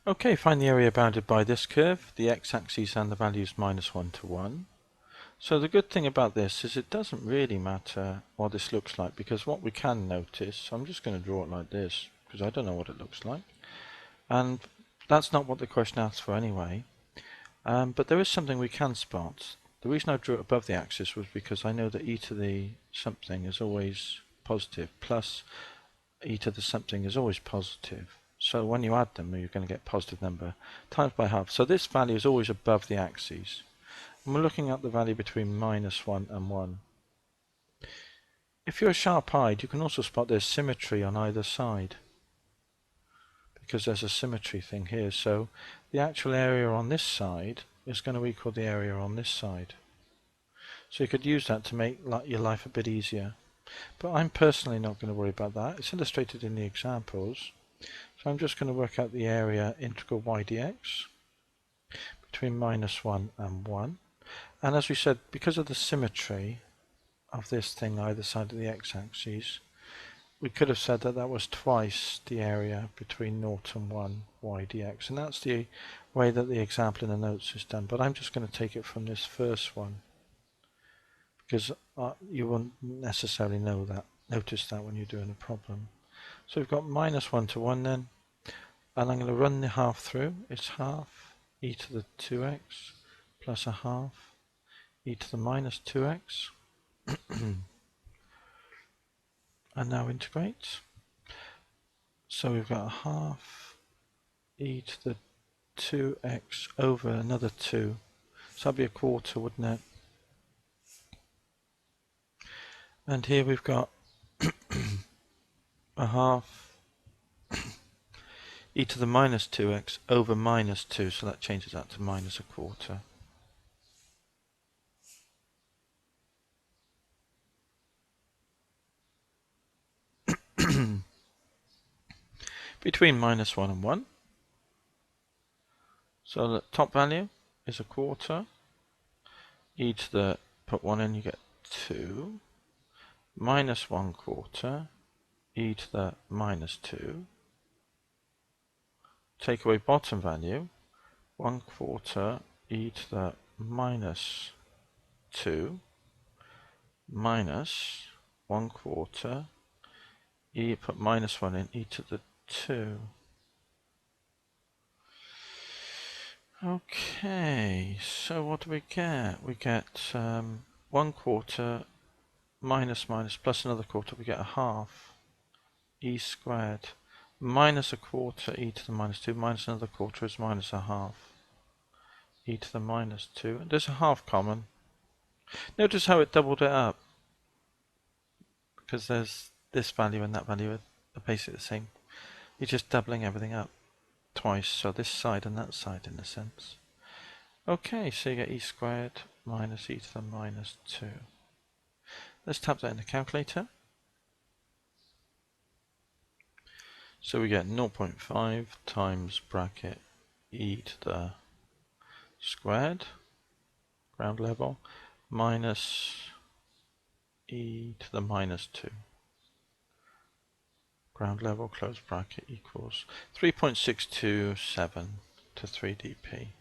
Okay, find the area bounded by this curve, the x-axis and the values -1 to 1. So the good thing about this is it doesn't really matter what this looks like, because what we can notice, I'm just going to draw it like this because I don't know what it looks like, and that's not what the question asks for anyway, but there is something we can spot. The reason I drew it above the axis was because I know that e to the something is always positive, plus e to the something is always positive. So when you add them, you're going to get positive number times by half. So this value is always above the axes. And we're looking at the value between -1 and 1. If you're sharp-eyed, you can also spot there's symmetry on either side, because there's a symmetry thing here. So the actual area on this side is going to equal the area on this side. So you could use that to make your life a bit easier. But I'm personally not going to worry about that. It's illustrated in the examples. So I'm just going to work out the area integral y dx between -1 and 1. And as we said, because of the symmetry of this thing either side of the x-axis, we could have said that that was twice the area between 0 and 1 y dx. And that's the way that the example in the notes is done. But I'm just going to take it from this first one, because you won't necessarily notice that when you're doing a problem. So we've got -1 to 1 then, and I'm going to run the half through. It's half e to the 2x plus a half e to the -2x. And now integrate. So we've got a half e to the 2x over another 2. So that'd be a quarter, wouldn't it? And here we've got a half e to the -2x over -2, so that changes that to -1/4. Between -1 and 1. So the top value is 1/4. E to the, put 1 in, you get 2. -1/4. E to the -2. Take away bottom value, 1/4 e to the -2 minus 1/4 e, put -1 in, e to the 2. Okay, so what do we get? We get 1/4 minus plus another quarter, we get a half e squared minus 1/4 e to the -2 minus another quarter is minus a half e to the -2. And there's a half common. Notice how it doubled it up, because there's this value and that value are basically the same. You're just doubling everything up twice, so this side and that side in a sense. Okay, so you get e squared minus e to the -2. Let's type that in the calculator. So we get 0.5 times bracket e to the squared, ground level, minus e to the -2, ground level, close bracket, equals 3.627 to 3 dp.